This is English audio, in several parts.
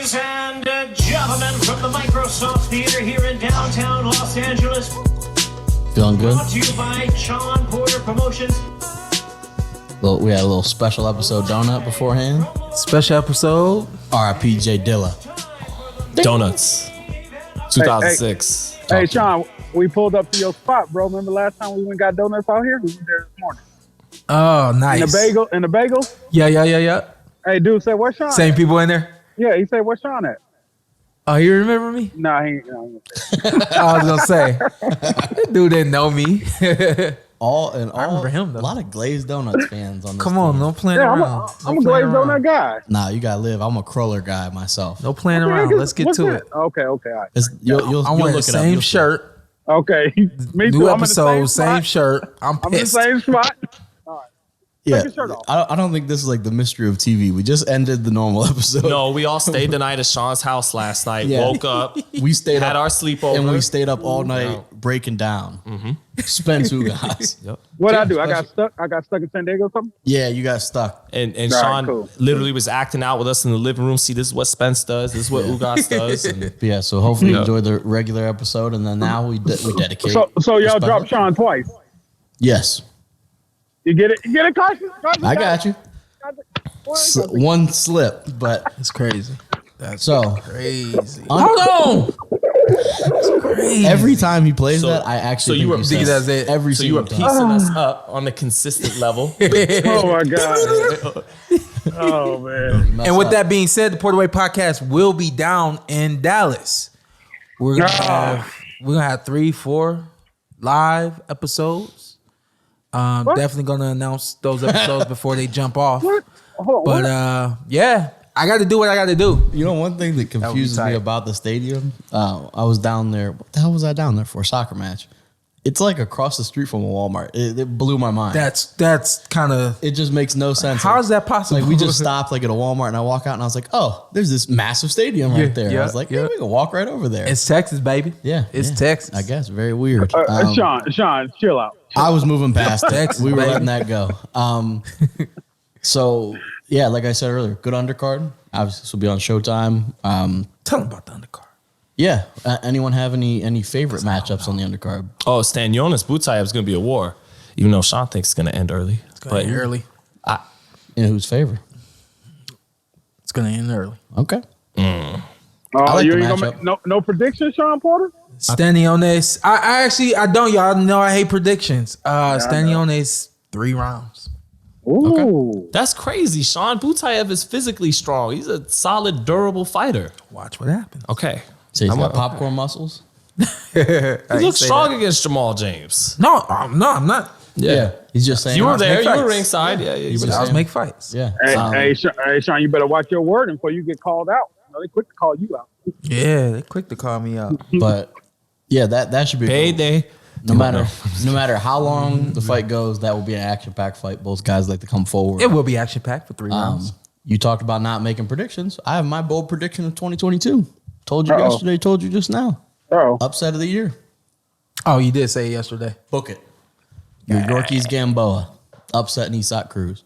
Ladies and gentlemen, from the Microsoft Theater here in downtown Los Angeles. Feeling good? Brought to you by Shawn Porter Promotions. We had a little special episode donut beforehand. Special episode. R.I.P. J Dilla. Donuts. 2006. Hey, Shawn, we pulled up to your spot, bro. Remember last time we went and got donuts out here? We were there this morning. Oh, nice. And the bagels? Yeah. Hey, dude said, where's Shawn Same at? people in there? Yeah, he said, where's Shawn at? Oh, you remember me? Nah, he ain't. I was going to say. That dude didn't know me. I remember him, though. A lot of glazed donuts fans on this Come on, team. no playing Yeah, around. I'm a glazed donut guy. Nah, you gotta live. I'm a cruller guy myself. No playing around. Let's get to it. Okay, all right. You'll I'm wearing look the it up. same You'll see. shirt. Okay. Me too. New I'm in the episode, same spot. shirt. I'm I'm in the pissed. same spot. Yeah, your shirt off. I don't think this is like the mystery of TV. We just ended the normal episode. No, we all stayed the night at Sean's house last night. Yeah. Woke up. We stayed had up our sleepover. and we stayed up all night breaking down. Spence-Ugas. Yep. What I do? I got stuck in San Diego or something? Yeah, you got stuck. And Right, Sean cool. literally was acting out with us in the living room. See, this is what Spence does. This is what Ugas does. And Yeah, so hopefully you enjoy the regular episode, and then now we dedicate. So y'all special- dropped Shawn twice. Yes, You get it? You get it, Carson? I got you. One slip, but It's crazy. That's so crazy. Hold on. It's crazy. every time he plays So- that, I actually so you think were- he think says that's it. every so you were single piecing time. us up on a consistent level. Oh, my God. Oh, man. Mess And with up. that being said, the Porterway podcast will be down in Dallas. We're gonna have 3-4 live episodes. Definitely gonna announce those episodes before they jump off. What? Hold on. But yeah, I got to do what I got to do. You know, one thing that confuses me tight. about the stadium, I was down there. What the hell was I down there for? A soccer match. It's like across the street from a Walmart. It blew my mind. That's kind of. It just makes no sense. How is that possible? Like we just stopped like at a Walmart and I walk out and I was like, oh, there's this massive stadium right there. I was like, yeah, we can walk right over there. It's Texas, baby. Yeah, it's yeah. Texas. I guess very weird. Sean, chill out. I was moving past it. Texas, We were baby. letting that go. So yeah, like I said earlier, good undercard. Obviously, this will be on Showtime. Tell them about the undercard. Yeah. Anyone have any favorite matchups on the undercard? Oh, Yordenis Ugas is going to be a war, even though Sean thinks it's going to end early. It's gonna end early. In whose favor? It's gonna end early. Okay. Oh, like you the ain't gonna matchup. make no prediction, Shawn Porter? Standing on this, I actually don't. Y'all know I hate predictions. Standing on this 3 rounds. Ooh. That's crazy. Sean Ugas is physically strong. He's a solid, durable fighter. Watch what happens. Okay. So he's got popcorn muscles. He looks strong against Jamal James. No, I'm not. Yeah. He's just saying. You were make there. You fights. were ringside. Yeah. You were I was saying- make fights. Yeah. Hey, Shawn, you better watch your wording before you get called out. You know, they quick to call you out. Yeah, they quick to call me out. But yeah, that should be Payday. no matter how long the fight goes, that will be an action-packed fight. Both guys like to come forward. It will be action packed for 3 rounds. You talked about not making predictions. I have my bold prediction of 2022. Told you yesterday, told you just now. Oh, Upset of the year. Oh, you did say it yesterday. Book it. Your Yorkies Gamboa. Upsetting Isak Cruz.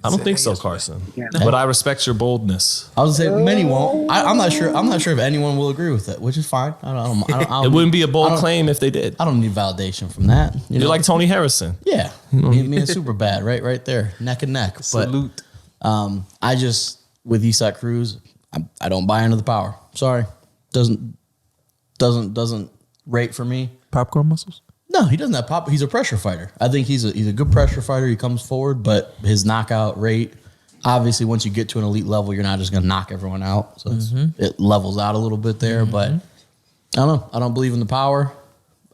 I don't think so, Carson. But I respect your boldness. I was gonna say many won't. I'm not sure. I'm not sure if anyone will agree with it, which is fine. I don't It wouldn't be a bold claim if they did. I don't need validation from that. You're like Tony Harrison. yeah, me and super bad, right there, neck and neck. But Salute. I just with Isak Cruz, I don't buy into the power. Sorry, doesn't rate for me. Popcorn muscles? No, he doesn't have pop. He's a pressure fighter. I think he's a good pressure fighter. He comes forward, but his knockout rate, obviously, once you get to an elite level, you're not just going to knock everyone out. So it levels out a little bit there. But I don't know. I don't believe in the power.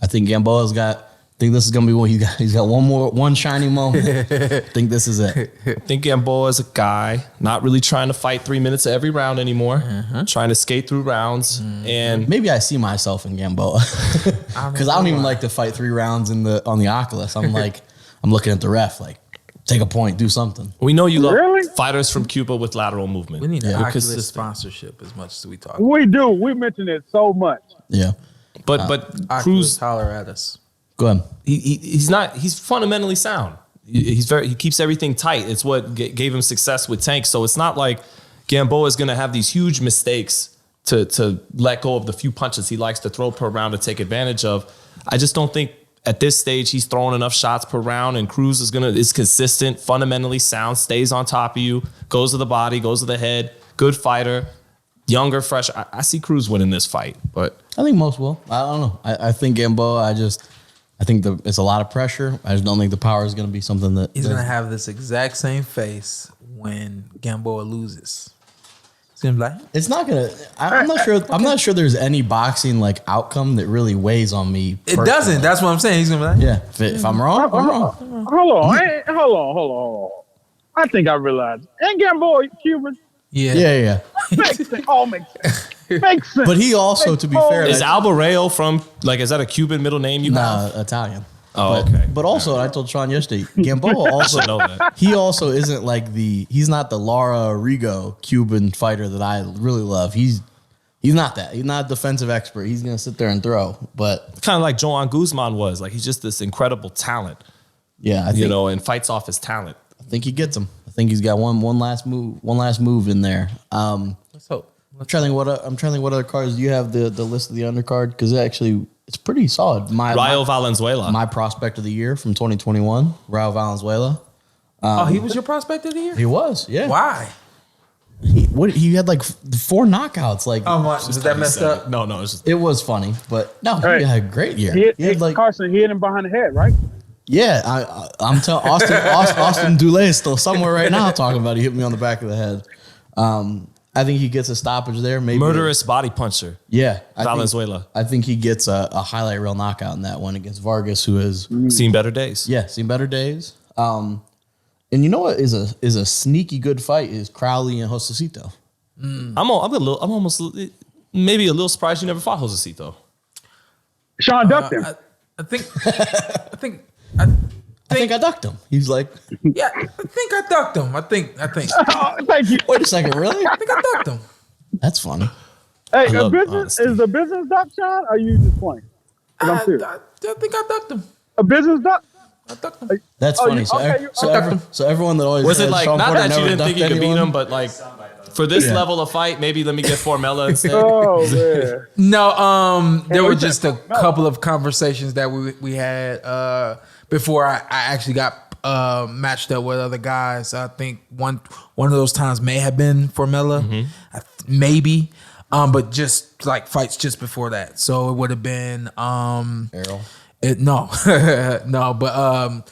I think Gamboa's got. I think this is going to be one. He's got one shiny moment. I think this is it. I think Gamboa is a guy not really trying to fight 3 minutes of every round anymore, trying to skate through rounds. And Maybe I see myself in Gamboa because I don't even like to fight 3 rounds on the Oculus. I'm like, I'm looking at the ref like, take a point, do something. we know you love Really? fighters from Cuba with lateral movement. We need an You're Oculus consistent. sponsorship as much as we talk. we do. We mention it so much. Yeah, But Oculus, Cruz, holler at us. go ahead. he's fundamentally sound. He keeps everything tight. It's what gave him success with Tank. So it's not like Gamboa is going to have these huge mistakes to let go of the few punches he likes to throw per round to take advantage of. I just don't think at this stage he's throwing enough shots per round, and Cruz is consistent, fundamentally sound, stays on top of you, goes to the body, goes to the head, good fighter, younger, fresh. I see Cruz winning this fight, but I think most will. I don't know. I think Gamboa, I think it's a lot of pressure. I just don't think the power is going to be something that He's gonna have this exact same face when Gamboa loses. It's gonna be like, it's not gonna. I'm not sure. I'm not sure there's any boxing like outcome that really weighs on me. it personally. doesn't. That's what I'm saying. He's gonna be like, Yeah. If I'm wrong, I'm wrong. Hold on. I think I realized. Ain't Gamboa Cuban? yeah. Yeah. Makes sense. All makes sense. Makes sense. But he also, to be fair, is Albareo from, like, is that a Cuban middle name you have? Italian. Oh, but, okay. But also, I told Sean yesterday, Gamboa also know that. he also isn't like he's not the Lara Rigo Cuban fighter that I really love. He's not that. He's not a defensive expert. He's gonna sit there and throw. But Kind of like Joan Guzman was. Like, he's just this incredible talent, yeah, I think, and fights off his talent. I think he gets him. I think he's got one last move in there. Let's hope. I'm trying to think what other cards do you have the list of the undercard, because actually it's pretty solid. Rayo Valenzuela. My prospect of the year from 2021, Raul Valenzuela. He was your prospect of the year? He was, yeah. Why? He had like 4 knockouts. Like, Was that messed up? No, it's just it was funny, but no, Right. he had a great year. He had like, Carson hit him behind the head, right? yeah, I'm telling Austin Dulé is still somewhere right now talking about he hit me on the back of the head. I think he gets a stoppage there. Maybe murderous body puncher. Yeah, Valenzuela. I think he gets a highlight reel knockout in that one against Vargas, who has Seen better days. seen better days. And you know what is a sneaky good fight is Crowley and Josecito. I'm almost maybe a little surprised you never fought Josecito. Sean ducked him. I think I think I ducked him. He's like, yeah, I think I ducked him. I think Oh, thank you. wait a second, really? I think I ducked him. That's funny. Hey, I love business honesty. is the business duck, Sean? Or are you just playing? 'Cause I'm serious. I think I ducked him. A business duck? I ducked him. That's Oh, funny. you- So, okay, you- so everyone that always Was it says like, Shawn not Porter that you never didn't think you ducked could beat anyone? him, but like, for this Yeah. level of fight, maybe let me get Formella instead. Oh, man. No, there were what's just a couple of conversations that we had before I actually got matched up with other guys. I think one of those times may have been Formella, maybe, but just like fights just before that. So it would have been Errol. no, but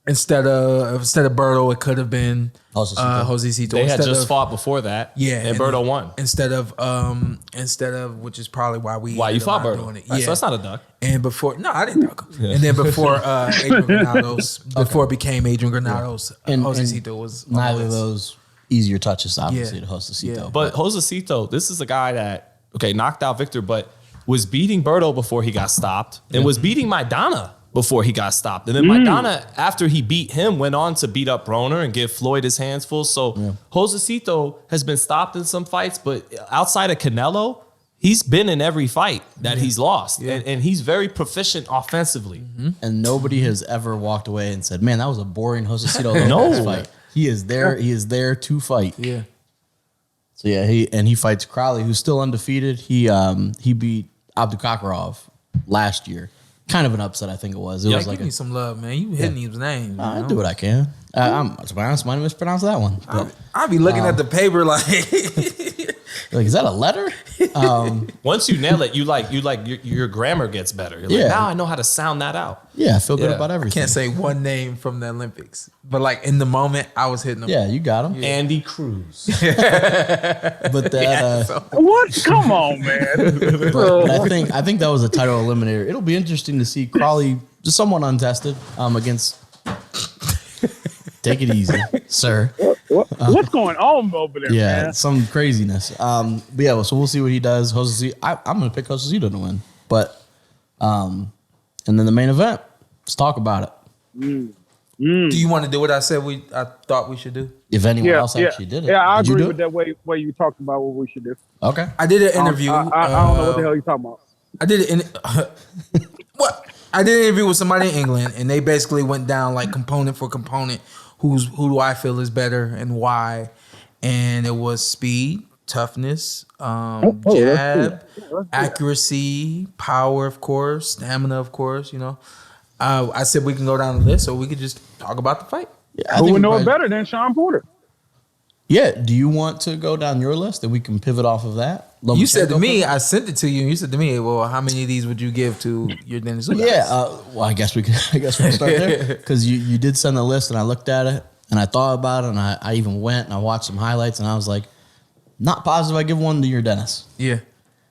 instead of Berto, it could have been Josecito. Josecito. They had Instead just of- fought before that. Yeah, And Berto won. Instead of which is probably why Why you ended fought up not Berto? doing it. Right, Yeah. so that's not a duck. And before, no, I didn't duck him. And then before Adrian Granados, before it became Adrian Granados, And Josecito was on neither the of list. those easier touches, obviously, Yeah. to Josecito. Yeah. But Josecito, this is a guy that, knocked out Victor, but was beating Berto before he got stopped and was beating Maidana before he got stopped. And then Maidana, after he beat him, went on to beat up Broner and give Floyd his hands full. So Josecito has been stopped in some fights, but outside of Canelo, he's been in every fight that he's lost. And he's very proficient offensively. And nobody has ever walked away and said, "Man, that was a boring Josecito No. fight." He is there. He is there to fight. Yeah. So yeah, he fights Crowley, who's still undefeated. He beat Abdukakharov last year. Kind of an upset, I think it was. It Yeah, was give like me some love, man. You hitting these names. I you know? do what I can. I'm to be honest, might have mispronounced that one. But, I be looking at the paper like, like, is that a letter? Once you nail it, your grammar gets better. You're Yeah. like, now I know how to sound that out. Yeah, I feel good Yeah. about I everything. can't say one name from the Olympics, but like in the moment, I was hitting them. Yeah, you got him. Andy Cruz. But that, What? Come on, man. but I think that was a title eliminator. It'll be interesting to see Crawley, just someone untested, against. Take it easy, sir. What's going on over there, Yeah, man? some craziness. But yeah, so we'll see what he does. I'm gonna pick Josecito to win, but and then the main event. Let's talk about it. Do you want to do what I said I thought we should do? If anyone else actually did it, Yeah, I Did you agree do with it? that way you talked about what we should do. Okay. I did an interview. I don't know what the hell you're talking about. I did it what? I did an interview with somebody in England, and they basically went down like component for component. Who do I feel is better and why? and it was speed, toughness, let's jab, do that. accuracy, power, of course, stamina, of course. I said we can go down the list, or we could just talk about the fight. Yeah, Who would know probably- it better than Shawn Porter? Yeah. Do you want to go down your list and we can pivot off of that? You said to me, I sent it to you, and you said to me, "Well, how many of these would you give to Yordenis Ugas?" Yeah. Well, I guess we can. I guess we'll start there because you did send the list and I looked at it and I thought about it and I even went and I watched some highlights and I was like, not positive I give one to Yordenis. yeah.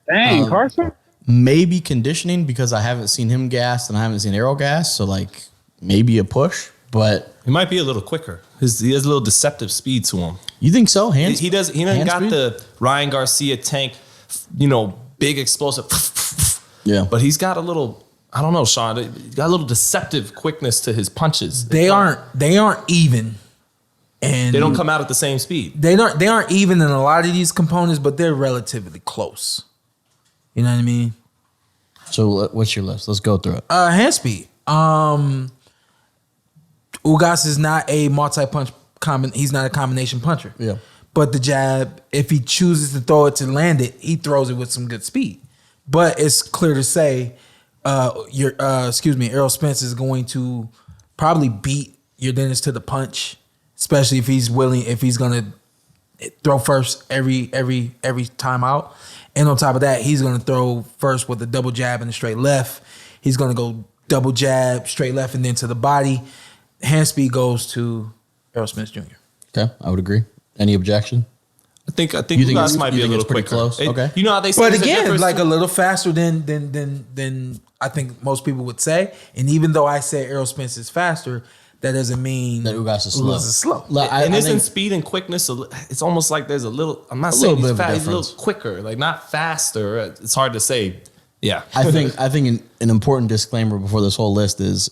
Dang, Carson. Maybe conditioning because I haven't seen him gassed and I haven't seen Errol gas, so like maybe a push, but He might be a little quicker. He has a little deceptive speed to him. you think so? Hands? He doesn't hand got speed? the Ryan Garcia tank, big explosive. Yeah. But he's got a little, I don't know, Sean. He's got a little deceptive quickness to his punches. They aren't even, and They don't come out at the same speed. They aren't even in a lot of these components, but they're relatively close. You know what I mean? So what's your list? Let's go through it. Hand speed. Ugas is not a multi-punch he's not a combination puncher. Yeah. But the jab, if he chooses to throw it to land it, he throws it with some good speed. But it's clear to say, Errol Spence is going to probably beat Yordenis to the punch, especially if he's gonna throw first every time out. And on top of that, he's gonna throw first with a double jab and a straight left. He's gonna go double jab, straight left, and then to the body. Hand speed goes to Errol Spence Jr. Okay, I would agree. Any objection? I think You think Ugas it's- might you be a think little it's pretty quicker. close? Okay. You know how they say But there's a again, difference- like a little faster than I think most people would say. And even though I say Errol Spence is faster, that doesn't mean That Ugas is slow. slow. and isn't think- speed and quickness, it's almost like there's a little, I'm not A saying little bit he's of a fast, he's a little difference. quicker, like not faster. It's hard to say. Yeah. I think an important disclaimer before this whole list is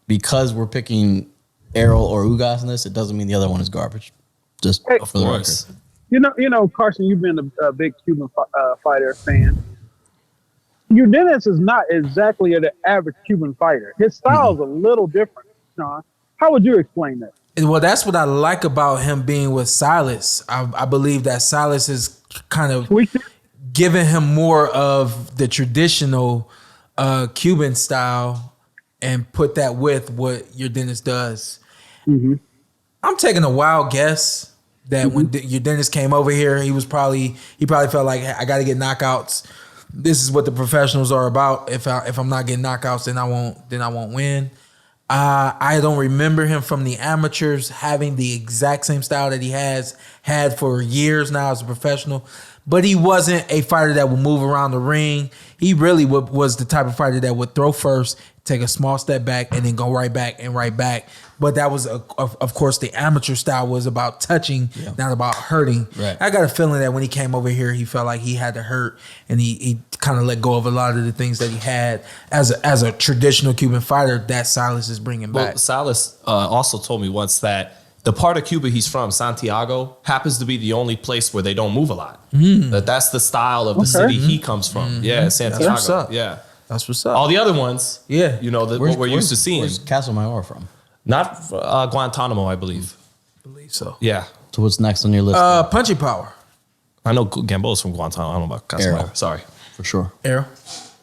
because we're picking Errol or Ugas in this, it doesn't mean the other one is garbage. Just Hey, for the course. record. You know, Carson, you've been a big Cuban fighter fan. Yordenis is not exactly an average Cuban fighter. His style is a little different, Sean. How would you explain that? Well, that's what I like about him being with Silas. I believe that Silas is kind of Tweaked it? giving him more of the traditional Cuban style and put that with what Yordenis does. I'm taking a wild guess that when Yordenis came over here, he probably felt like, hey, I got to get knockouts. This is what the professionals are about. If I'm not getting knockouts, then I won't win. I don't remember him from the amateurs having the exact same style that he had for years now as a professional. But he wasn't a fighter that would move around the ring. He really was the type of fighter that would throw first, take a small step back, and then go right back and right back. But that was, of course, the amateur style was about touching, not about hurting. Right. I got a feeling that when he came over here, he felt like he had to hurt, and he kind of let go of a lot of the things that he had as a traditional Cuban fighter that Silas is bringing Well, back. Silas also told me once that the part of Cuba he's from, Santiago, happens to be the only place where they don't move a lot. That's the style of the city he comes from. Yeah, Santiago. what's up. Yeah. That's what's up. All the other ones, Yeah. what we're used to seeing. Where's Castle Mayor from? Not Guantanamo, I believe. I believe so. Yeah. So what's next on your list? Punching power. I know Gamboa's from Guantanamo. I don't know about Casamaro. Errol. Sorry. For sure. Errol.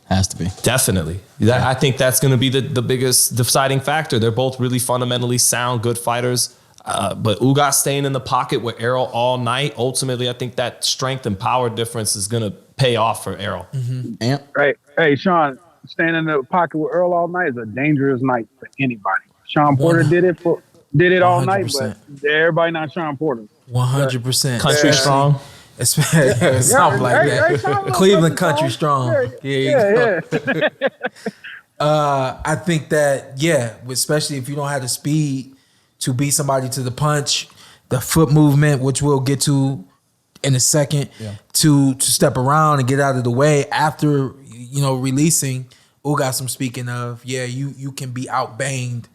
Has to be. Definitely. I think that's going to be the biggest deciding factor. They're both really fundamentally sound, good fighters. But Ugas staying in the pocket with Errol all night, ultimately, I think that strength and power difference is going to pay off for Errol. Amp. Right. Hey, Sean, standing in the pocket with Earl all night is a dangerous night for anybody. Shawn Porter did it all night, 100%. but everybody not Shawn Porter. 100%. Country strong. Something like that. Sean, Cleveland country strong. Yeah. I think that, especially if you don't have the speed to beat somebody to the punch, the foot movement, which we'll get to in a second, to step around and get out of the way after, releasing. Ugas, I'm speaking of, you can be outbanged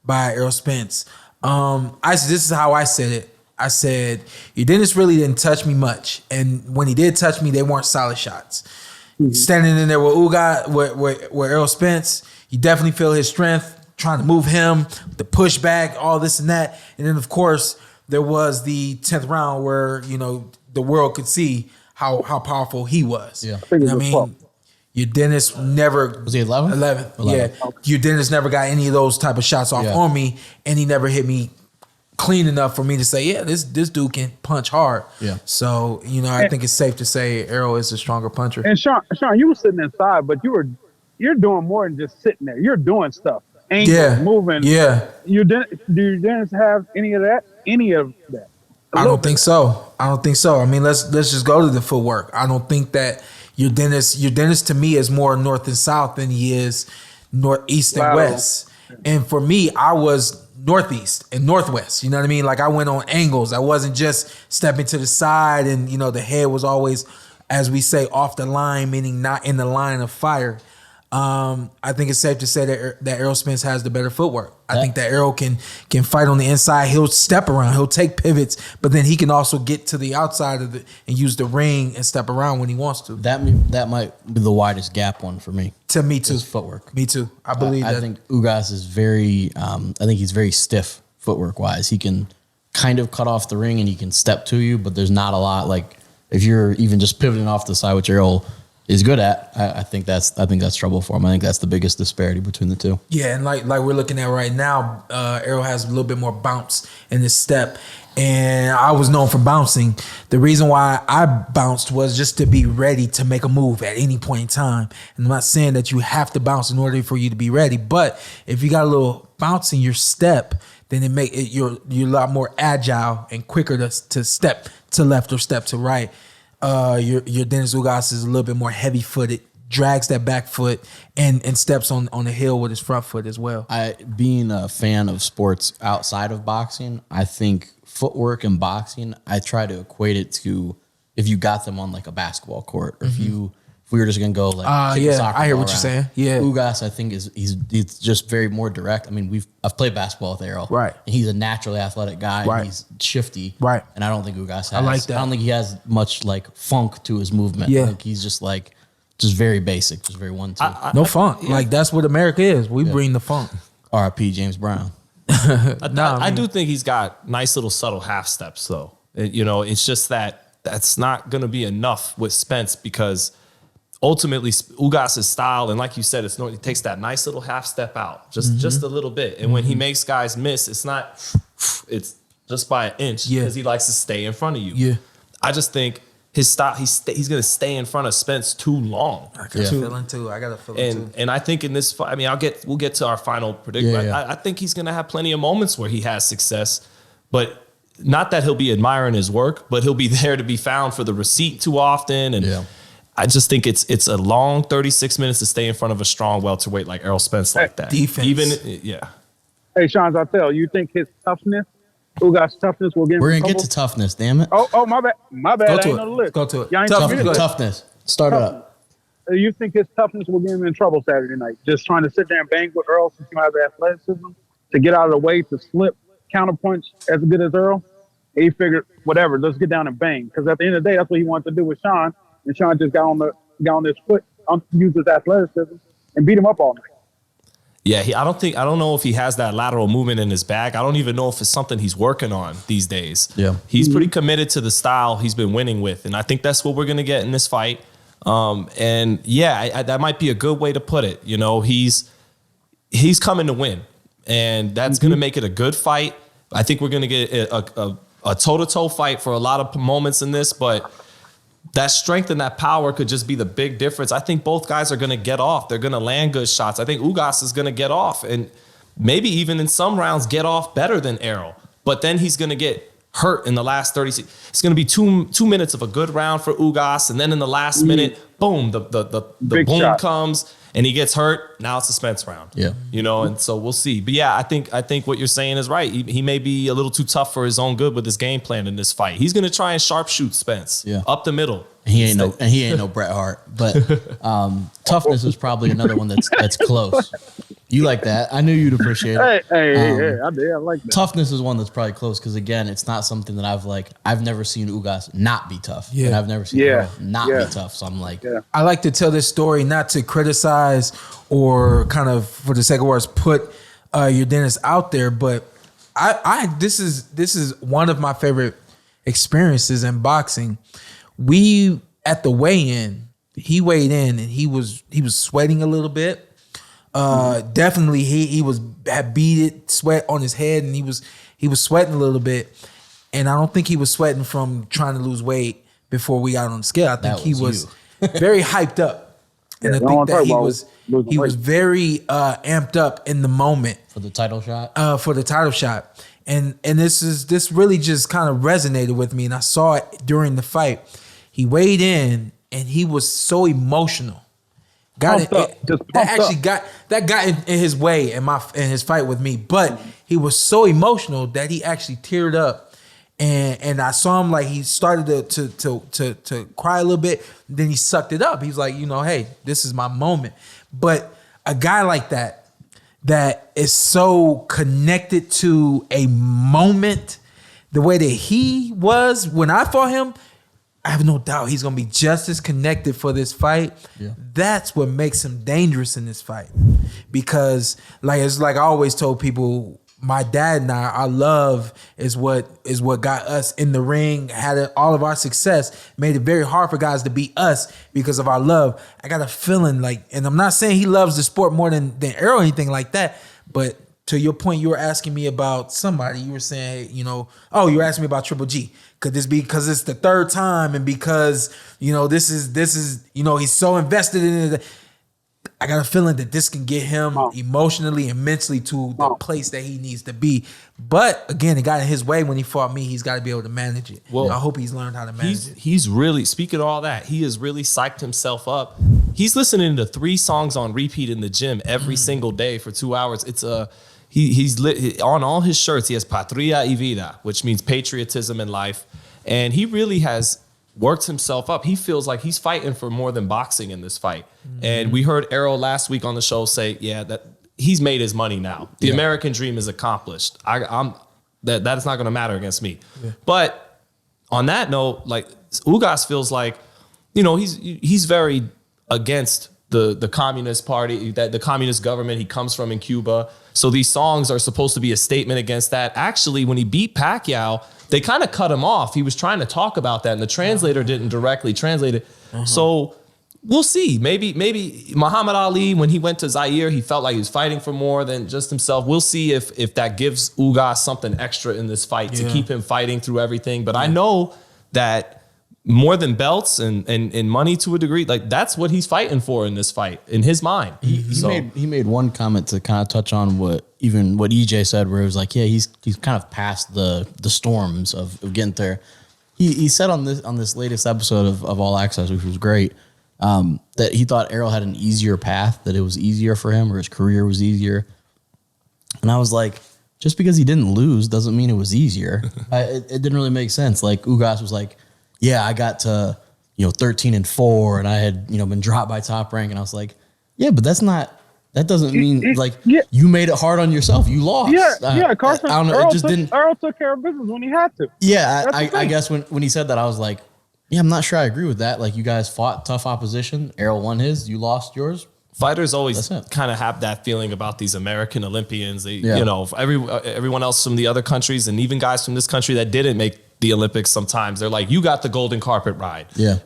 by Errol Spence. This is how I said it. I said, Yordenis really didn't touch me much. And when he did touch me, they weren't solid shots. Standing in there with Ugas, with Errol Spence, you definitely feel his strength, trying to move him, the pushback, all this and that. And then, of course, there was the 10th round where the world could see how powerful he was. Yeah. think it was 12. Yordenis never Was he 11? 11th. 11. Yeah, Yordenis never got any of those type of shots off on me, and he never hit me clean enough for me to say, yeah, this dude can punch hard. Yeah. So I think it's safe to say Errol is a stronger puncher. And Shawn, you were sitting inside, but you're doing more than just sitting there. You're doing stuff, angles, moving. Yeah. Do you Dennis have any of that? I don't think so. I mean, let's just go to the footwork. I don't think that Yordenis to me is more north and south than he is northeast and west. And for me, I was northeast and northwest. You know what I mean? Like I went on angles. I wasn't just stepping to the side and the head was always, as we say, off the line, meaning not in the line of fire. I think it's safe to say that Errol Spence has the better footwork. I think that Errol can fight on the inside. He'll step around. He'll take pivots, but then he can also get to the outside of and use the ring and step around when he wants to. That might be the widest gap one for me. To me too. His footwork. Me too. I believe that. I think Ugas is very. I think he's very stiff footwork wise. He can kind of cut off the ring and he can step to you, but there's not a lot. Like if you're even just pivoting off the side, which Errol is good at, I think that's trouble for him. I think that's the biggest disparity between the two. Yeah, and like we're looking at right now, Errol has a little bit more bounce in his step, and I was known for bouncing. The reason why I bounced was just to be ready to make a move at any point in time. And I'm not saying that you have to bounce in order for you to be ready, but if you got a little bounce in your step, then you're a lot more agile and quicker to step to left or step to right. Yordenis Ugas is a little bit more heavy-footed, drags that back foot, and steps on the hill with his front foot as well. Being a fan of sports outside of boxing, I think footwork and boxing, I try to equate it to if you got them on like a basketball court, or if we were just gonna go like kick a soccer I hear ball what you're around. saying. Yeah, Ugas, I think he's just very more direct. I mean, I've played basketball with Errol, right? And he's a naturally athletic guy, right? And he's shifty, right? And I don't think Ugas has. I like that. I don't think he has much like funk to his movement. Yeah, I think he's just very basic, just very 1-2. No funk. Like that's what America is. We bring the funk. R.I.P. James Brown. I do think he's got nice little subtle half steps though. It's just that's not going to be enough with Spence because ultimately Ugas' style, and like you said, he takes that nice little half step out, just a little bit. And when he makes guys miss, it's just by an inch because he likes to stay in front of you. Yeah. I just think his style, he's going to stay in front of Spence too long. I got a feeling too. And I think in this fight, I mean, we'll get to our final prediction. Yeah. I think he's going to have plenty of moments where he has success, but not that he'll be admiring his work, but he'll be there to be found for the receipt too often. And I just think it's a long 36 minutes to stay in front of a strong welterweight like Errol Spence like that. Defense. Hey, Sean Zittel, you think his toughness, Ugas' toughness will get him We're in gonna get trouble? to toughness, damn it. Oh, my bad. Go I to ain't it. on the list. Go to it. Y'all ain't Toughness. Start it up. You think his toughness will get him in trouble Saturday night? Just trying to sit there and bang with Earl since you have the athleticism to get out of the way to slip counterpunch as good as Earl. And he figured, whatever, let's get down and bang. Because at the end of the day, that's what he wanted to do with Shawn. And Shawn just got on his foot, used his athleticism, and beat him up all night. Yeah, I don't know if he has that lateral movement in his bag. I don't even know if it's something he's working on these days. Yeah. He's pretty committed to the style he's been winning with. And I think that's what we're going to get in this fight. That might be a good way to put it. He's coming to win. And that's going to make it a good fight. I think we're going to get a toe-to-toe fight for a lot of moments in this, but that strength and that power could just be the big difference. I think both guys are going to get off. They're going to land good shots. I think Ugas is going to get off and maybe even in some rounds get off better than Errol. But then he's going to get hurt in the last 30 seconds. It's going to be two minutes of a good round for Ugas. And then in the last minute, boom, the boom shot comes and he gets hurt. Now it's a Spence round. Yeah. And so we'll see. But yeah, I think what you're saying is right. He may be a little too tough for his own good with his game plan in this fight. He's going to try and sharpshoot Spence up the middle. He ain't no Bret Hart, but toughness is probably another one that's close. You like that? I knew you'd appreciate it. Hey, I did. I like that. Toughness is one that's probably close because again, it's not something that I've never seen Ugas not be tough. Yeah. And I've never seen Errol not be tough. So I'm like, I like to tell this story not to criticize or kind of, for the sake of words, put Yordenis out there, but This is one of my favorite experiences in boxing. We at the weigh-in, he weighed in and he was sweating a little bit. Definitely he had beaded sweat on his head and he was sweating a little bit. And I don't think he was sweating from trying to lose weight before we got on the scale. I think he was very hyped up. And I think that he was very amped up in the moment. For the title shot? And this really just kind of resonated with me. And I saw it during the fight. He weighed in and he was so emotional. Got in his way in his fight with me. But he was so emotional that he actually teared up. And I saw him like he started to cry a little bit. Then he sucked it up. He's like, hey, this is my moment. But a guy like that is so connected to a moment, the way that he was when I fought him, I have no doubt he's going to be just as connected for this fight. Yeah. That's what makes him dangerous in this fight. Because it's like I always told people, my dad and I, our love is what got us in the ring, had all of our success, made it very hard for guys to beat us because of our love. I got a feeling and I'm not saying he loves the sport more than Errol or anything like that, but to your point, you were asking me about somebody. You were saying, you were asking me about Triple G. Could this be because it's the third time and because, this is, he's so invested in it. I got a feeling that this can get him emotionally and mentally to the place that he needs to be. But again, it got in his way when he fought me. He's got to be able to manage it. Well, I hope he's learned how to manage it. He's really, speaking of all that, he has really psyched himself up. He's listening to 3 songs on repeat in the gym every single day for 2 hours. It's he's lit on all his shirts. He has Patria y Vida, which means patriotism in life. And he really has worked himself up. He feels like he's fighting for more than boxing in this fight. Mm-hmm. And we heard Errol last week on the show say, that he's made his money now. The American dream is accomplished. That is not going to matter against me. Yeah. But on that note, Ugas feels like, he's very against the Communist Party, that the communist government he comes from in Cuba. So these songs are supposed to be a statement against that. Actually, when he beat Pacquiao, they kind of cut him off. He was trying to talk about that, and the translator didn't directly translate it. So we'll see. Maybe Muhammad Ali, when he went to Zaire, he felt like he was fighting for more than just himself. We'll see if that gives Ugas something extra in this fight to keep him fighting through everything. But I know that more than belts and money to a degree, that's what he's fighting for in this fight, in his mind. He made one comment to kind of touch on what EJ said, where it was like, he's kind of past the storms of getting there. He said on this latest episode of All Access, which was great, that he thought Errol had an easier path, that it was easier for him, or his career was easier. And I was like, just because he didn't lose doesn't mean it was easier. It didn't really make sense. Like Ugas was like, I got to 13-4, and I had been dropped by Top Rank, and I was like, but that doesn't mean you made it hard on yourself. You lost. Carson. I don't know. Errol took care of business when he had to. Yeah, I guess when he said that, I was like, I'm not sure I agree with that. Like, you guys fought tough opposition. Errol won his. You lost yours. Fighters always kind of have that feeling about these American Olympians. Everyone else from the other countries, and even guys from this country that didn't make the Olympics, sometimes they're like, you got the golden carpet ride. Yeah.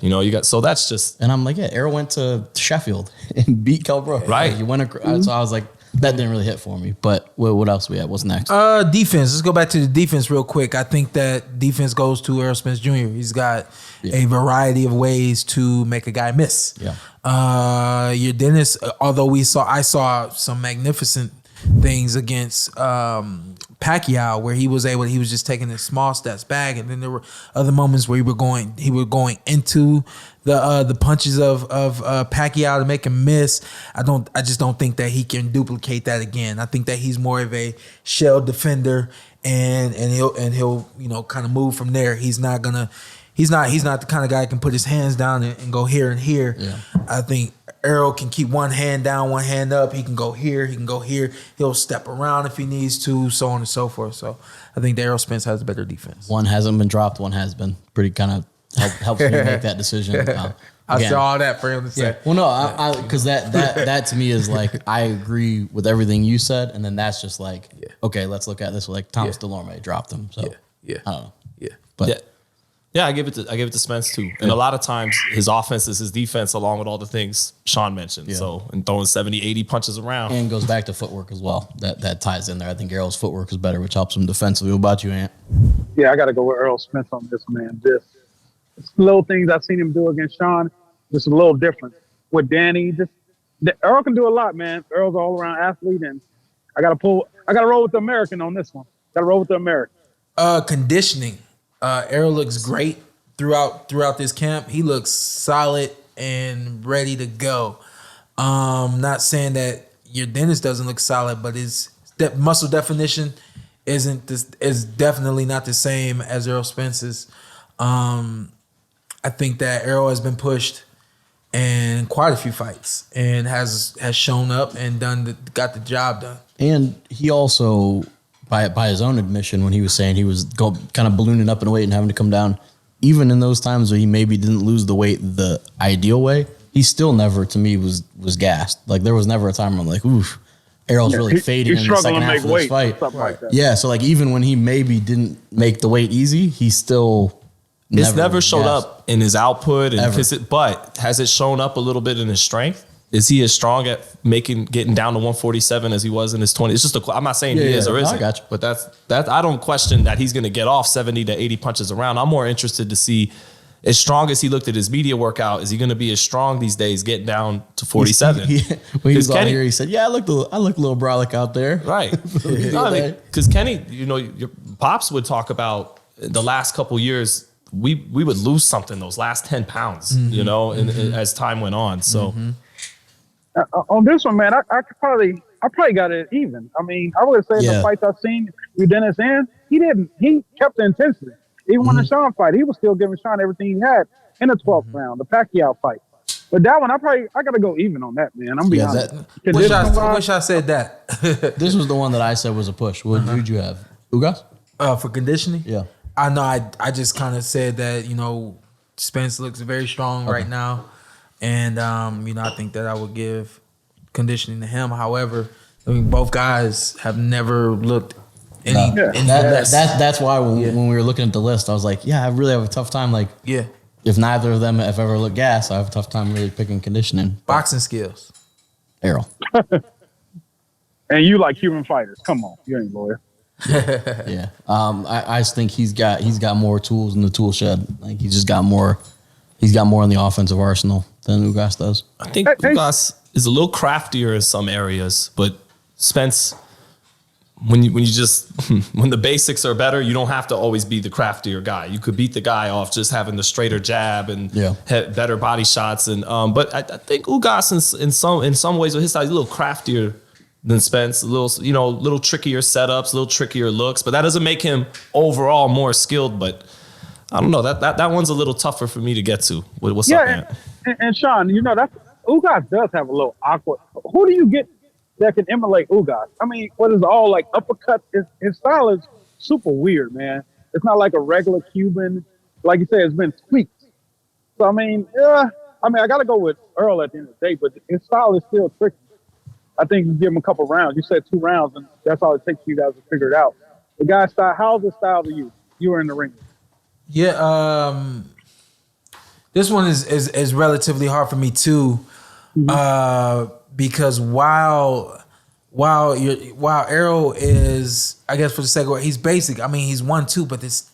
So that's just. And I'm like, Errol went to Sheffield and beat Kell Brook. Right. You went so I was like, that didn't really hit for me. But what else we have? What's next? Defense. Let's go back to the defense real quick. I think that defense goes to Errol Spence Jr. He's got a variety of ways to make a guy miss. Yeah. Yordenis, although I saw some magnificent things against Pacquiao, where he was just taking the small steps back, and then there were other moments where he was going into the punches of Pacquiao to make him miss. I just don't think that he can duplicate that again. I think that he's more of a shell defender, and he'll kind of move from there. He's not the kind of guy that can put his hands down and go here and here. Yeah. I think Errol can keep one hand down, one hand up. He can go here. He can go here. He'll step around if he needs to, so on and so forth. So I think that Errol Spence has a better defense. One hasn't been dropped. One has been. Pretty kind of helps me make that decision. I Again. saw all that for him to say. Yeah. Well, no, because that to me is like I agree with everything you said, and then that's just like okay, let's look at this. Like Thomas Delorme dropped him, so Yeah. I don't know. Yeah. But Yeah, I give it to Spence too. And a lot of times his offense is his defense along with all the things Shawn mentioned. So and throwing 70, 80 punches around. and goes back to footwork as well. That ties in there. I think Errol's footwork is better, which helps him defensively. What about you, Ant? Yeah, I got to go with Errol Spence on this, man. This little things I've seen him do against Shawn, just a little different. With Danny, Errol can do a lot, man. Errol's an all-around athlete, and I got to roll with the American on this one. Got to roll with the American. Conditioning. Errol looks great throughout this camp. He looks solid and ready to go. Not saying that Yordenis doesn't look solid, but his muscle definition is definitely not the same as Errol Spence's. I think that Errol has been pushed in quite a few fights and has shown up and got the job done. And he also, by his own admission, when he was saying he was kind of ballooning up in weight and having to come down, even in those times where he maybe didn't lose the weight the ideal way, he still never, to me, was gassed. Like there was never a time where I'm like, oof, Errol's really fading in the second half of this fight. Like that. Yeah, so like even when he maybe didn't make the weight easy, he still It's never showed gassed. up in his output, and Ever. but has it shown up a little bit in his strength? Is he as strong at getting down to 147 as he was in his 20s? It's just I'm not saying he is or No, I isn't. got you. But that I don't question that he's going to get off 70 to 80 punches around. I'm more interested to see as strong as he looked at his media workout. Is he going to be as strong these days getting down to 47? When he was on Kenny- here, he said, "Yeah, I look a little brolic out there." Right. Because Kenny, your pops would talk about the last couple years. We would lose something those last 10 pounds, and as time went on. So On this one, man, I probably got it even. I mean, I would say the fights I've seen with Dennis and he kept the intensity. Even when the Shawn fight, he was still giving Shawn everything he had in the 12th round, the Pacquiao fight. But that one, I got to go even on that, man. I'm being honest. Wish I said that. This was the one that I said was a push. Who'd you have? Ugas? For conditioning? Yeah. I know. I just kind of said that, Spence looks very strong right now. And, I think that I would give conditioning to him. However, I mean, both guys have never looked any less. That's why when we were looking at the list, I was like, yeah, I really have a tough time. Like, if neither of them have ever looked gas, I have a tough time really picking conditioning. Boxing skills. Errol. And you like human fighters. Come on. You ain't lawyer. Yeah. I just think he's got more tools in the tool shed. Like he's got more in the offensive arsenal than Ugas does. I think Ugas is a little craftier in some areas, but Spence, when the basics are better, you don't have to always be the craftier guy. You could beat the guy off just having the straighter jab and have better body shots. And but I think Ugas in some ways with his style, he's a little craftier than Spence, a little trickier setups, a little trickier looks, but that doesn't make him overall more skilled. But I don't know, that one's a little tougher for me to get to. What's up, man? And Shawn, that Ugas does have a little awkward. Who do you get that can emulate Ugas? I mean, what is all like uppercut? His style is super weird, man. It's not like a regular Cuban. Like you said, it's been tweaked. So I mean, I got to go with Earl at the end of the day, but his style is still tricky. I think you give him a couple rounds. You said 2 rounds, and that's all it takes for you guys to figure it out. The guy's style, how's the style to you? You were in the ring. Yeah, this one is relatively hard for me too, because while Errol is, I guess for the sake of it, he's basic. I mean, he's 1-2, but it's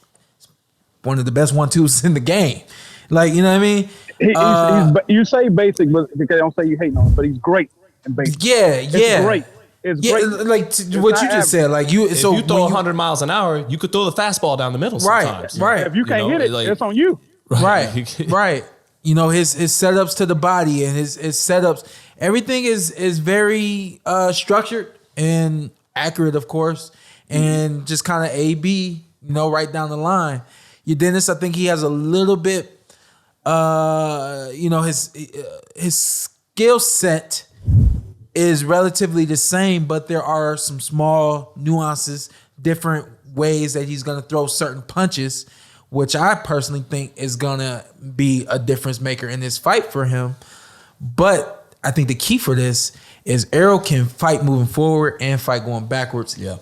one of the best 1-2s in the game. Like, you know what I mean? You say basic, but because I don't say you hate on him, but he's great in basic. It's great. It's great. Like what you just said. Like if you throw 100 miles an hour, you could throw the fastball down the middle sometimes. Right. If you can't hit it, it's on you. Right. His setups to the body and his setups, everything is very structured and accurate, of course, and just kind of A/B, right down the line. Yordenis, I think he has a little bit, his skill set is relatively the same, but there are some small nuances, different ways that he's going to throw certain punches, which I personally think is gonna be a difference maker in this fight for him. But I think the key for this is Errol can fight moving forward and fight going backwards. Yeah.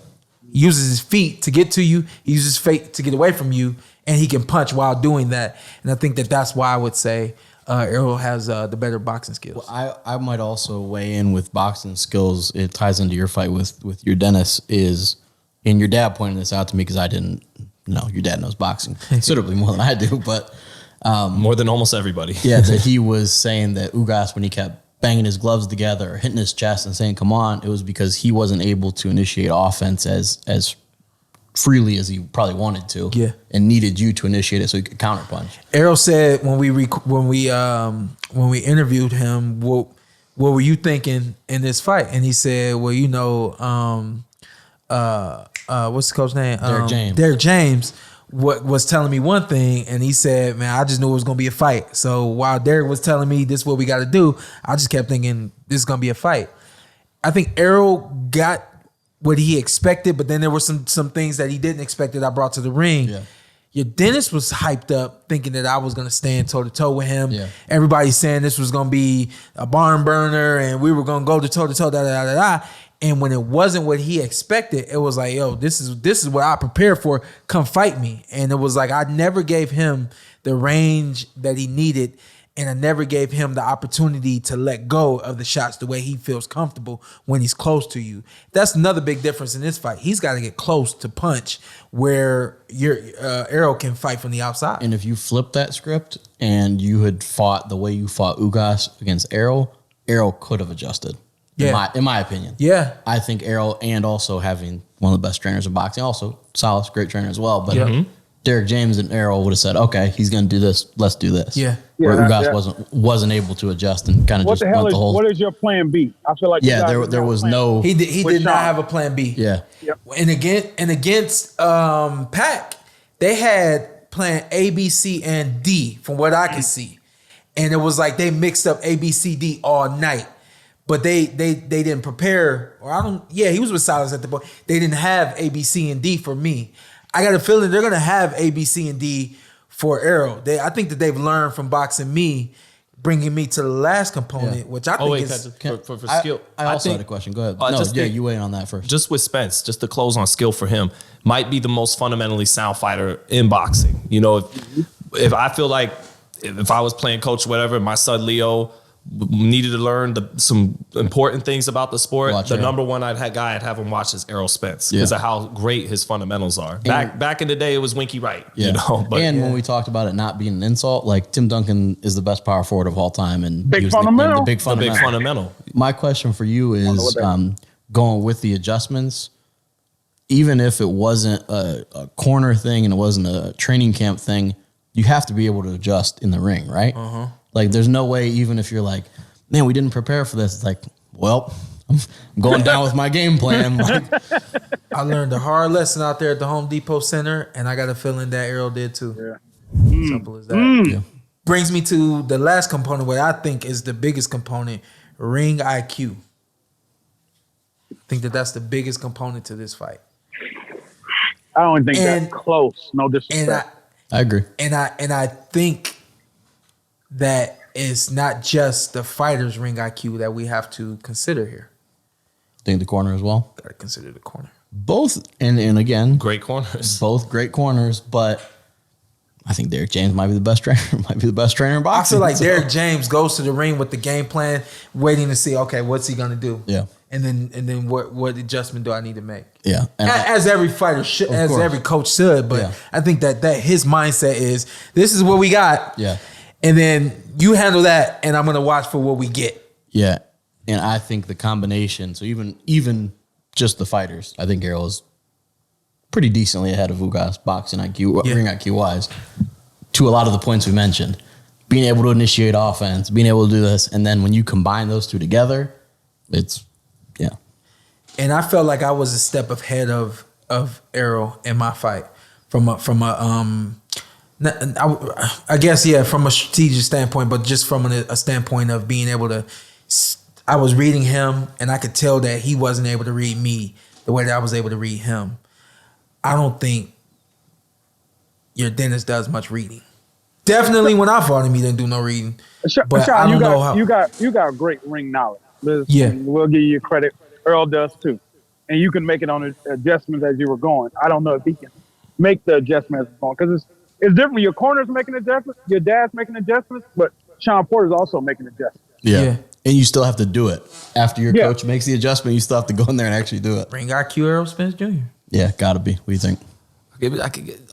He uses his feet to get to you. He uses his feet to get away from you, and he can punch while doing that. And I think that's why I would say Errol has the better boxing skills. Well, I might also weigh in with boxing skills. It ties into your fight with Yordenis is, and your dad pointed this out to me because I didn't know. Your dad knows boxing considerably more than I do, but More than almost everybody. yeah, that he was saying that Ugas, when he kept banging his gloves together or hitting his chest and saying, come on, it was because he wasn't able to initiate offense as freely as he probably wanted to. Yeah. And needed you to initiate it so he could counterpunch. Errol said when we interviewed him, what were you thinking in this fight? And he said, well, you know, what's the coach's name? Derek James. Derek James was telling me one thing, and he said, man, I just knew it was going to be a fight. So while Derek was telling me this is what we got to do, I just kept thinking this is going to be a fight. I think Errol got what he expected, but then there were some things that he didn't expect that I brought to the ring. Yeah. Yordenis was hyped up thinking that I was going to stand toe-to-toe with him. Yeah. Everybody's saying this was going to be a barn burner and we were going to go to toe-to-toe, da-da-da-da-da. And when it wasn't what he expected, it was like, yo, this is what I prepared for. Come fight me. And it was like I never gave him the range that he needed, and I never gave him the opportunity to let go of the shots the way he feels comfortable when he's close to you. That's another big difference in this fight. He's got to get close to punch where your Errol can fight from the outside. And if you flip that script and you had fought the way you fought Ugas against Errol could have adjusted. Yeah. In my opinion. Yeah. I think Errol, and also having one of the best trainers in boxing, also Salas, great trainer as well. But Yeah. Derek James and Errol would have said, okay, he's going to do this. Let's do this. Yeah. Where Yeah, Ugas yeah. wasn't able to adjust and kind of What just the hell went is the whole. what is your plan B? I feel like you Yeah, guys there didn't there have a was plan no. He With did not Shawn. have a plan B. Yeah. Yep. And against Pac, they had plan A, B, C, and D from what I could see. And it was like they mixed up A, B, C, D all night. But they didn't prepare, he was with Silas at the point. They didn't have A, B, C, and D for me. I got a feeling they're gonna have A, B, C, and D for Errol. I think that they've learned from boxing me, bringing me to the last component, which I think is for skill. I also think- had a question. Go ahead. I No, just think- you weigh in on that first. just with Spence, just to close on skill for him, might be the most fundamentally sound fighter in boxing. You know, if I feel like if I was playing coach, whatever, my son Leo needed to learn some important things about the sport, Watch the out. number one I'd have him watch is Errol Spence Yeah. because of how great his fundamentals are. Back in the day, it was Winky Wright. Yeah. You know, but and when we talked about it not being an insult, like Tim Duncan is the best power forward of all time, and Big he was fundamental. the big the fundamental. big fundamental. My question for you is what that going with the adjustments, even if it wasn't a corner thing and it wasn't a training camp thing, you have to be able to adjust in the ring, right? Like there's no way, even if you're like, man, we didn't prepare for this. It's like, well, I'm going down with my game plan. Like, I learned a hard lesson out there at the Home Depot Center, and I got a feeling that Errol did too. Yeah. Simple as that. yeah. Brings me to the last component, what I think is the biggest component, ring IQ. I think that's the biggest component to this fight. I don't think And- that's close. No And disrespect. I agree. I think that it's not just the fighter's ring IQ that we have to consider here. Think the corner as well. Got to consider the corner. Both, and again, Great corners. both great corners, but I think Derek James might be the best trainer. Might be the best trainer in I boxing. feel like So- Derek James goes to the ring with the game plan, waiting to see, okay, what's he gonna do? Yeah. And then what adjustment do I need to make? Yeah. And As every fighter should, as course. every coach should, but Yeah. I think that his mindset is this is what we got. Yeah. And then you handle that, and I'm gonna watch for what we get. Yeah, and I think the combination. So even just the fighters, I think Errol is pretty decently ahead of Ugas boxing IQ, Yeah. ring IQ wise. To a lot of the points we mentioned, being able to initiate offense, being able to do this, and then when you combine those two together, it's And I felt like I was a step ahead of Errol in my fight I guess from a strategic standpoint, but just from a standpoint of being able to. I was reading him, and I could tell that he wasn't able to read me the way that I was able to read him. I don't think Yordenis does much reading. Definitely when I fought him, he didn't do no reading. But Sean, I don't know how. You got great ring knowledge. Yeah. We'll give you credit. Earl does too. And you can make it on adjustments as you were going. I don't know if he can make the adjustments as going because it's different. Your corner's making adjustments, your dad's making adjustments, but Shawn Porter's also making adjustments. Yeah. And you still have to do it. After your coach makes the adjustment, you still have to go in there and actually do it. Ring IQ Errol Spence Jr. Yeah, gotta be. What do you think?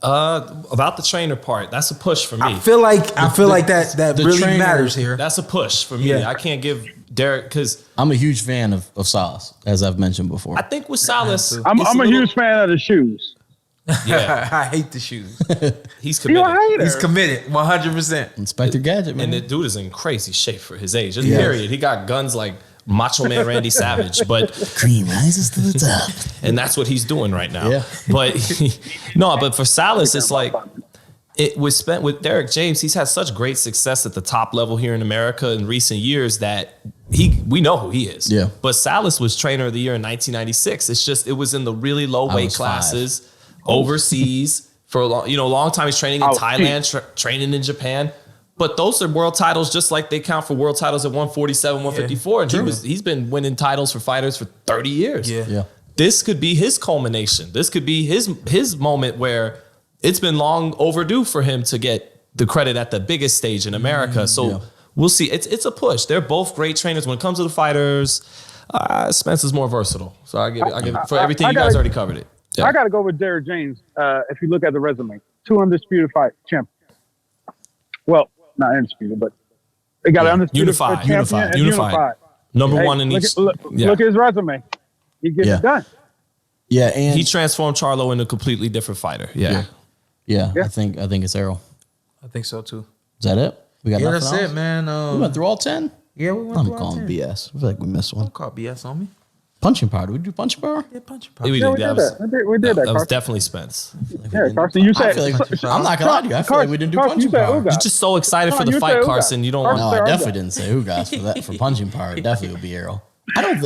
About the trainer part, that's a push for me. I feel like that really trainer, matters here. That's a push for me. Yeah. I can't give Derek because I'm a huge fan of Salas, as I've mentioned before. I think with Salas, I'm a huge fan of the shoes. Yeah, I hate the shoes. he's You a committed. hater. He's committed 100%. Inspector Gadget, man. And the dude is in crazy shape for his age. Just period. He got guns like Macho Man Randy Savage, but Cream rises to the top. and that's what he's doing right now. Yeah. But but for Salas, it's like it was spent with Derek James. He's had such great success at the top level here in America in recent years that we know who he is. Yeah. But Salas was trainer of the year in 1996. It's just it was in the really low weight was classes overseas for a long time. He's training in Thailand, training in Japan. But those are world titles just like they count for world titles at 147, 154. And he's been winning titles for fighters for 30 years. Yeah. This could be his culmination. This could be his moment where it's been long overdue for him to get the credit at the biggest stage in America. So we'll see. It's a push. They're both great trainers. When it comes to the fighters, Spence is more versatile. So I give it for everything. You guys already covered it. Yeah. I got to go with Derek James. If you look at the resume, 2 undisputed fight champion. Well, not undisputed, but they got an undisputed champion and unified. Number one in each. Look at his resume. He gets it done. Yeah, and He transformed Charlo into a completely different fighter. Yeah. I think it's Errol. I think so too. Is that it? We got Yeah, nothing that's else? it, man. We went through all 10? Yeah, we went I'm through all calling 10. BS. I feel like we missed one. Don't call BS on me. Punching power. Did we do punching power? Yeah, punch We your did. Yeah, That we did that, was Carson. definitely Spence. Yeah, Carson, you said. I feel like, I'm not gonna lie to you. I feel like we didn't do Carson, you punching said power. Ugas. You're just so excited for the you fight, said Ugas. Carson. You don't want. No, I Carson, definitely didn't say Ugas for that. For punching power, it definitely would be Errol. I'm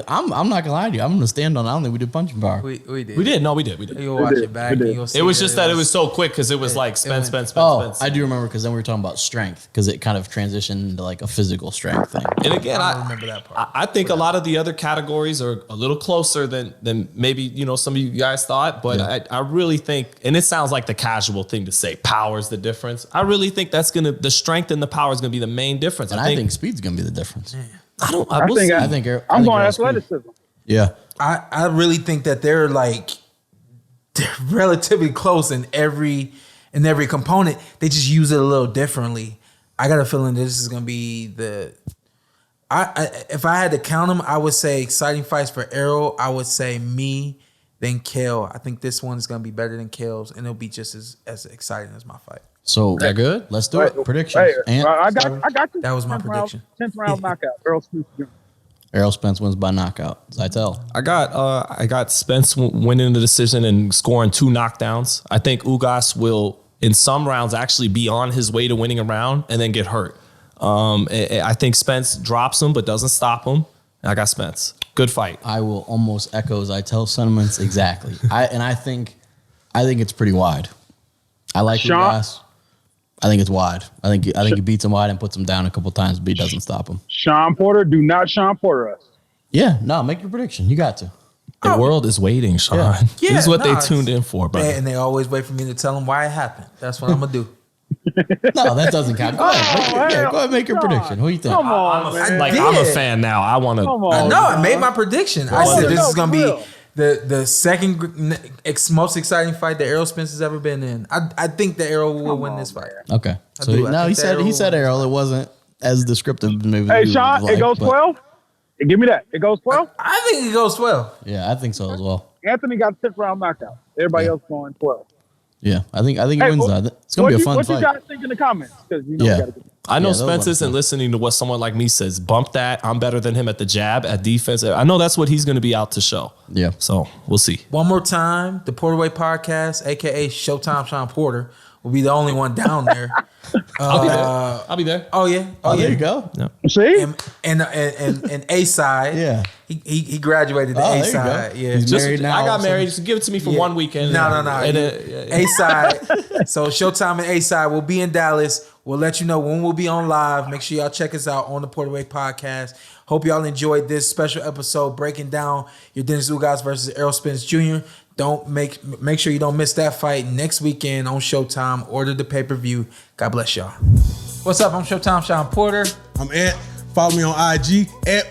not gonna lie to you. I'm gonna stand on. I don't think we did punching power. We did. We did. No, we did. You'll watch it back. And you'll see It was just that it was so quick because it was like Spence. I do remember because then we were talking about strength because it kind of transitioned into like a physical strength thing. And again, I don't remember that part. I think a lot of the other categories are a little closer than maybe some of you guys thought. But I really think, and it sounds like the casual thing to say, power's the difference. I really think the strength and the power is gonna be the main difference. And I think speed's gonna be the difference. I'm going Errol's speed. athleticism. Yeah. I really think that they're relatively close in every component. They just use it a little differently. I got a feeling this is gonna be if I had to count them, I would say exciting fights for Errol. I would say me, then Kale. I think this one is gonna be better than Kale's, and it'll be just as exciting as my fight. So that good? Let's do it. Predictions. Hey, I got you. That was my prediction. 10th round knockout. Errol Spence Jr. Errol Spence wins by knockout. Zittel. I got Spence winning the decision and scoring 2 knockdowns. I think Ugas will, in some rounds, actually be on his way to winning a round and then get hurt. I think Spence drops him but doesn't stop him. I got Spence. Good fight. I will almost echo Zitel's sentiments exactly. I think it's pretty wide. I like Ugas. I think it's wide. I think he beats him wide and puts him down a couple times, but he doesn't stop him. Shawn Porter, do not Shawn Porter us. Yeah, no, make your prediction. You got to. The world is waiting, Sean. Yeah. This is what they tuned in for, bro. And they always wait for me to tell them why it happened. That's what I'm gonna do. No, that doesn't count. Go ahead, make your prediction. Who do you think? Come on, man. I'm a fan now. I want to. Come on. No, I made my prediction. I said this is gonna be real. the second most exciting fight that Errol Spence has ever been in. I think that Errol will win this fight. Okay. So I think he that said Errol. It wasn't as descriptive. Maybe Hey, Sean, it goes 12? Give me that. It goes 12? I think it goes 12. Yeah, I think so as well. Anthony got the 10th round knockout. Everybody else going 12. Yeah, I think he wins that. It's gonna be a fun what fight. you guys think in the comments? Because we Yeah. gotta get I know Yeah, Spence isn't listening to what someone like me says. Bump that. I'm better than him at the jab, at defense. I know that's what he's going to be out to show. Yeah. So we'll see. One more time, the Porterweight Podcast, aka Showtime Shawn Porter, will be the only one down there. I'll be there. Oh yeah. Oh, there you go. See? And A side. Yeah. He graduated the Oh, A there you side. go. Yeah. He's Just, married now. I got so- married. Just give it to me for Yeah. one weekend. No. And, A side. So Showtime and A side will be in Dallas. We'll let you know when we'll be on live. Make sure y'all check us out on the Porterweight Podcast. Hope y'all enjoyed this special episode breaking down Yordenis Ugas versus Errol Spence Jr. Don't make sure you don't miss that fight next weekend on Showtime. Order the pay-per-view. God bless y'all. What's up? I'm Showtime Shawn Porter. I'm Ant. Follow me on IG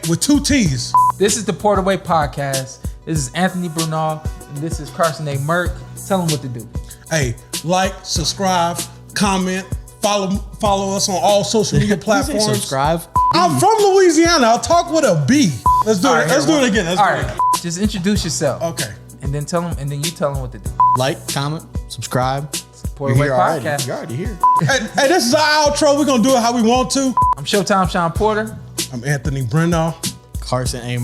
with 2 T's. This is the Porterweight Podcast. This is Anthony Brenagh, and this is Carson Merk. Tell them what to do. Hey, like, subscribe, comment, follow us on all social media platforms. Subscribe. I'm from Louisiana. I'll talk with a B. Let's do it. Let's do it again. Let's do it again. Just introduce yourself. Okay. And then you tell them what to do. Like, comment, subscribe. Porterweight You're here already. Podcast. You're already here. Hey, this is our outro. We're gonna do it how we want to. I'm Showtime Shawn Porter. I'm Anthony Brenagh. Carson A.